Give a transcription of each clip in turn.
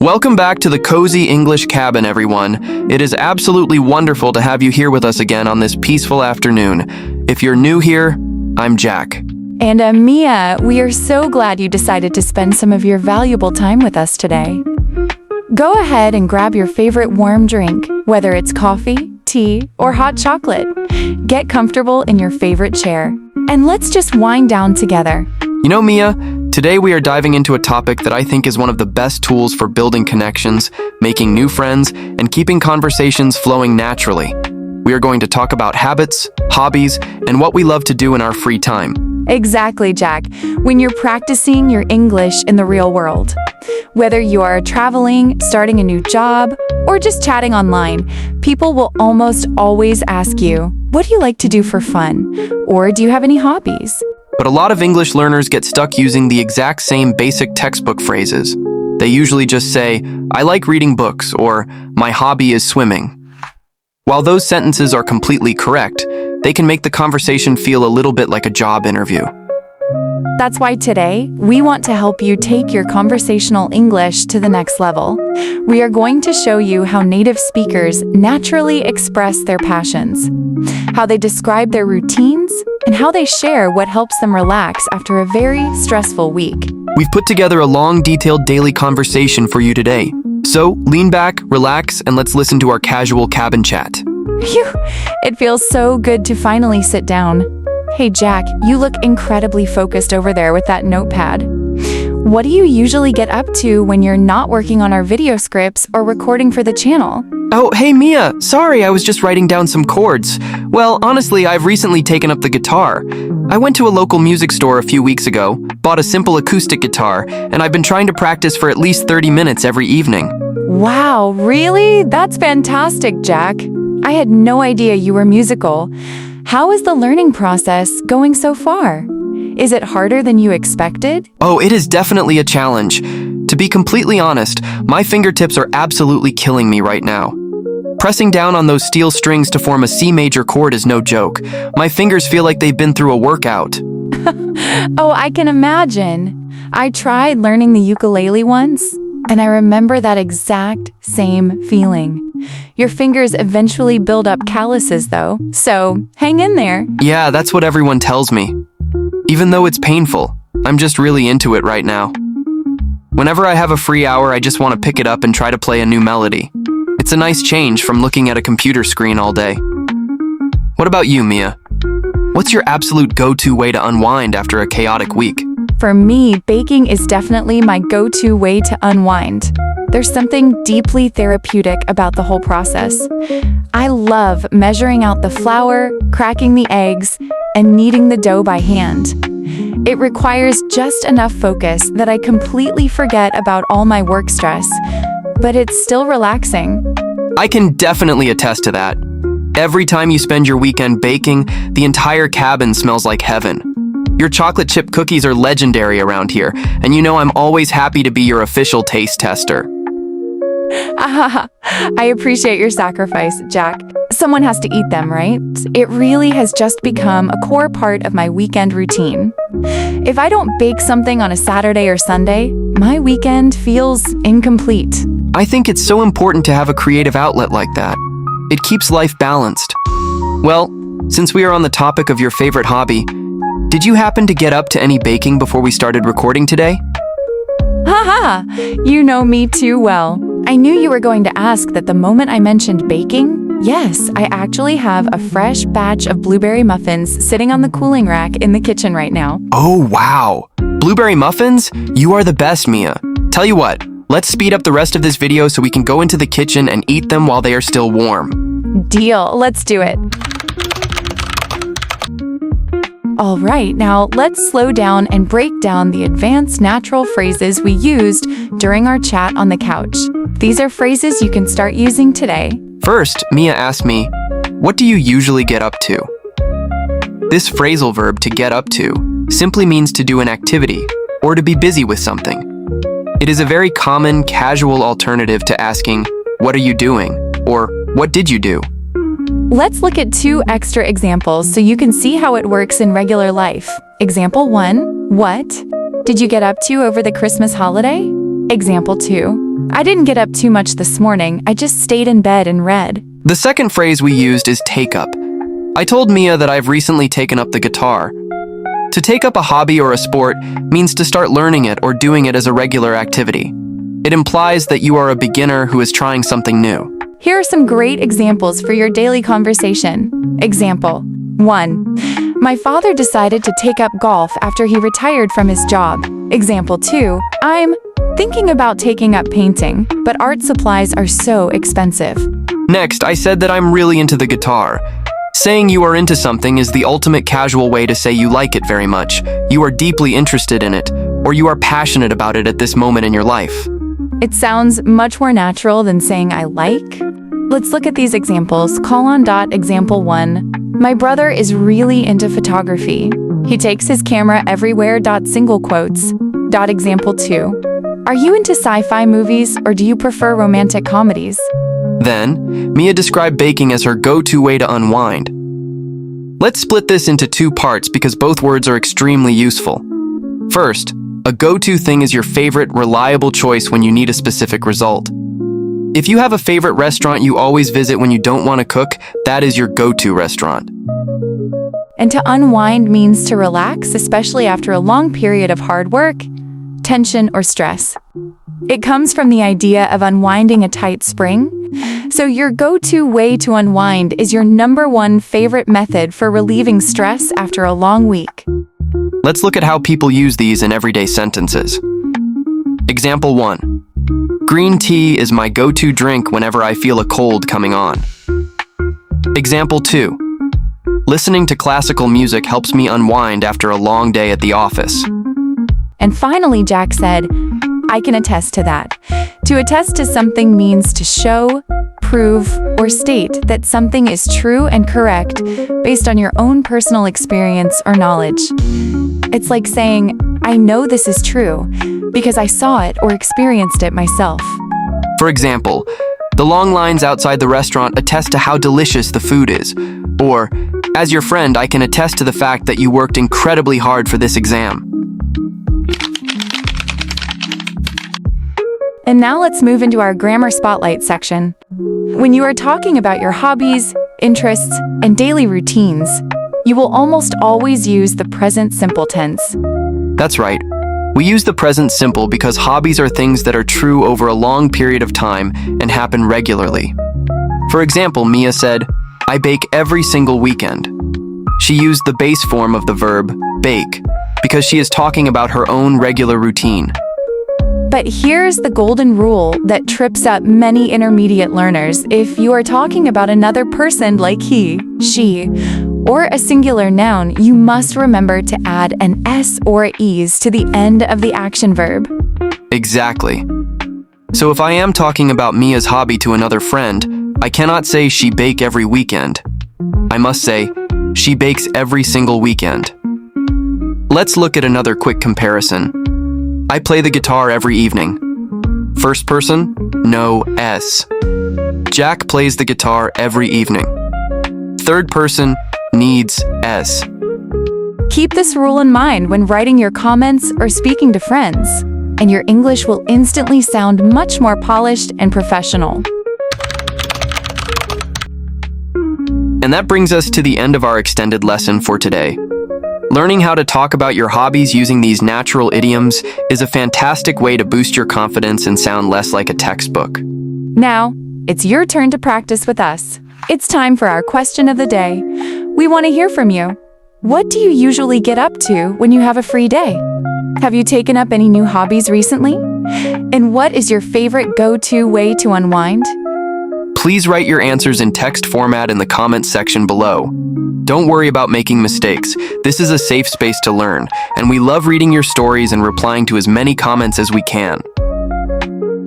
Welcome back to the Cozy English Cabin, everyone. It is absolutely wonderful to have you here with us again on this peaceful afternoon. If you're new here, I'm Jack. And Mia, we are so glad you decided to spend some of your valuable time with us today. Go ahead and grab your favorite warm drink, whether it's coffee, tea, or hot chocolate. Get comfortable in your favorite chair, and let's just wind down together. You know, Mia, today we are diving into a topic that I think is one of the best tools for building connections, making new friends, and keeping conversations flowing naturally. We are going to talk about habits, hobbies, and what we love to do in our free time. Exactly, Jack. When you're practicing your English in the real world. Whether you are traveling, starting a new job, or just chatting online, people will almost always ask you, what do you like to do for fun? Or do you have any hobbies? But a lot of English learners get stuck using the exact same basic textbook phrases. They usually just say, I like reading books, or my hobby is swimming. While those sentences are completely correct, they can make the conversation feel a little bit like a job interview. That's why today, we want to help you take your conversational English to the next level. We are going to show you how native speakers naturally express their passions, how they describe their routines, and how they share what helps them relax after a very stressful week. We've put together a long, detailed daily conversation for you today. So lean back, relax, and let's listen to our casual cabin chat. Phew, it feels so good to finally sit down. Hey Jack, you look incredibly focused over there with that notepad. What do you usually get up to when you're not working on our video scripts or recording for the channel? Oh, hey Mia, sorry, I was just writing down some chords. Well, honestly, I've recently taken up the guitar. I went to a local music store a few weeks ago, bought a simple acoustic guitar, and I've been trying to practice for at least 30 minutes every evening. Wow, really? That's fantastic, Jack. I had no idea you were musical. How is the learning process going so far? Is it harder than you expected? Oh, it is definitely a challenge. To be completely honest, my fingertips are absolutely killing me right now. Pressing down on those steel strings to form a C major chord is no joke. My fingers feel like they've been through a workout. Oh, I can imagine. I tried learning the ukulele once, and I remember that exact same feeling. Your fingers eventually build up calluses, though, so hang in there. Yeah, that's what everyone tells me. Even though it's painful, I'm just really into it right now. Whenever I have a free hour, I just want to pick it up and try to play a new melody. It's a nice change from looking at a computer screen all day. What about you, Mia? What's your absolute go-to way to unwind after a chaotic week? For me, baking is definitely my go-to way to unwind. There's something deeply therapeutic about the whole process. I love measuring out the flour, cracking the eggs, and kneading the dough by hand. It requires just enough focus that I completely forget about all my work stress, but it's still relaxing. I can definitely attest to that. Every time you spend your weekend baking, the entire cabin smells like heaven. Your chocolate chip cookies are legendary around here, and you know I'm always happy to be your official taste tester. I appreciate your sacrifice, Jack. Someone has to eat them, right? It really has just become a core part of my weekend routine. If I don't bake something on a Saturday or Sunday, my weekend feels incomplete. I think it's so important to have a creative outlet like that. It keeps life balanced. Well, since we are on the topic of your favorite hobby, did you happen to get up to any baking before we started recording today? Haha, you know me too well. I knew you were going to ask that the moment I mentioned baking. Yes, I actually have a fresh batch of blueberry muffins sitting on the cooling rack in the kitchen right now. Oh, wow. Blueberry muffins? You are the best, Mia. Tell you what, let's speed up the rest of this video so we can go into the kitchen and eat them while they are still warm. Deal, let's do it. All right, now let's slow down and break down the advanced natural phrases we used during our chat on the couch. These are phrases you can start using today. First, Mia asked me, what do you usually get up to? This phrasal verb, to get up to, simply means to do an activity or to be busy with something. It is a very common, casual alternative to asking, what are you doing? Or what did you do? Let's look at 2 extra examples so you can see how it works in regular life. Example 1, what did you get up to over the Christmas holiday? Example 2, I didn't get up too much this morning. I just stayed in bed and read. The second phrase we used is take up. I told Mia that I've recently taken up the guitar. To take up a hobby or a sport means to start learning it or doing it as a regular activity. It implies that you are a beginner who is trying something new. Here are some great examples for your daily conversation. Example 1. My father decided to take up golf after he retired from his job. Example 2. I'm thinking about taking up painting, but art supplies are so expensive. Next, I said that I'm really into the guitar. Saying you are into something is the ultimate casual way to say you like it very much, you are deeply interested in it, or you are passionate about it at this moment in your life. It sounds much more natural than saying I like. Let's look at these examples. Example 1. My brother is really into photography. He takes his camera everywhere. Single quotes. Example 2. Are you into sci-fi movies or do you prefer romantic comedies? Then, Mia described baking as her go-to way to unwind. Let's split this into two parts because both words are extremely useful. First, a go-to thing is your favorite, reliable choice when you need a specific result. If you have a favorite restaurant you always visit when you don't want to cook, that is your go-to restaurant. And to unwind means to relax, especially after a long period of hard work, tension, or stress. It comes from the idea of unwinding a tight spring. So your go-to way to unwind is your number one favorite method for relieving stress after a long week. Let's look at how people use these in everyday sentences. Example 1. Green tea is my go-to drink whenever I feel a cold coming on. Example 2. Listening to classical music helps me unwind after a long day at the office. And finally, Jack said, I can attest to that. To attest to something means to show, prove, or state that something is true and correct based on your own personal experience or knowledge. It's like saying, I know this is true because I saw it or experienced it myself. For example, the long lines outside the restaurant attest to how delicious the food is. Or, as your friend, I can attest to the fact that you worked incredibly hard for this exam. And now let's move into our grammar spotlight section. When you are talking about your hobbies, interests, and daily routines, you will almost always use the present simple tense. That's right. We use the present simple because hobbies are things that are true over a long period of time and happen regularly. For example, Mia said, I bake every single weekend. She used the base form of the verb, bake, because she is talking about her own regular routine. But here's the golden rule that trips up many intermediate learners. If you are talking about another person like he, she, or a singular noun, you must remember to add an s or es to the end of the action verb. Exactly. So if I am talking about Mia's hobby to another friend, I cannot say she bake every weekend. I must say, she bakes every single weekend. Let's look at another quick comparison. I play the guitar every evening. First person, no S. Jack plays the guitar every evening. Third person needs S. Keep this rule in mind when writing your comments or speaking to friends, and your English will instantly sound much more polished and professional. And that brings us to the end of our extended lesson for today. Learning how to talk about your hobbies using these natural idioms is a fantastic way to boost your confidence and sound less like a textbook. Now, it's your turn to practice with us. It's time for our question of the day. We want to hear from you. What do you usually get up to when you have a free day? Have you taken up any new hobbies recently? And what is your favorite go-to way to unwind? Please write your answers in text format in the comments section below. Don't worry about making mistakes. This is a safe space to learn, and we love reading your stories and replying to as many comments as we can.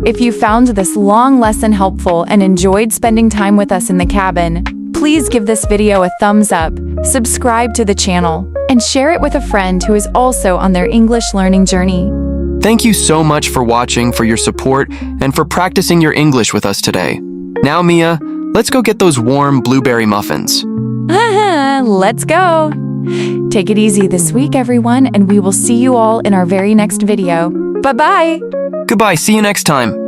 If you found this long lesson helpful and enjoyed spending time with us in the cabin, please give this video a thumbs up, subscribe to the channel, and share it with a friend who is also on their English learning journey. Thank you so much for watching, for your support, and for practicing your English with us today. Now, Mia, let's go get those warm blueberry muffins. Let's go! Take it easy this week, everyone, and we will see you all in our very next video. Bye-bye! Goodbye, see you next time.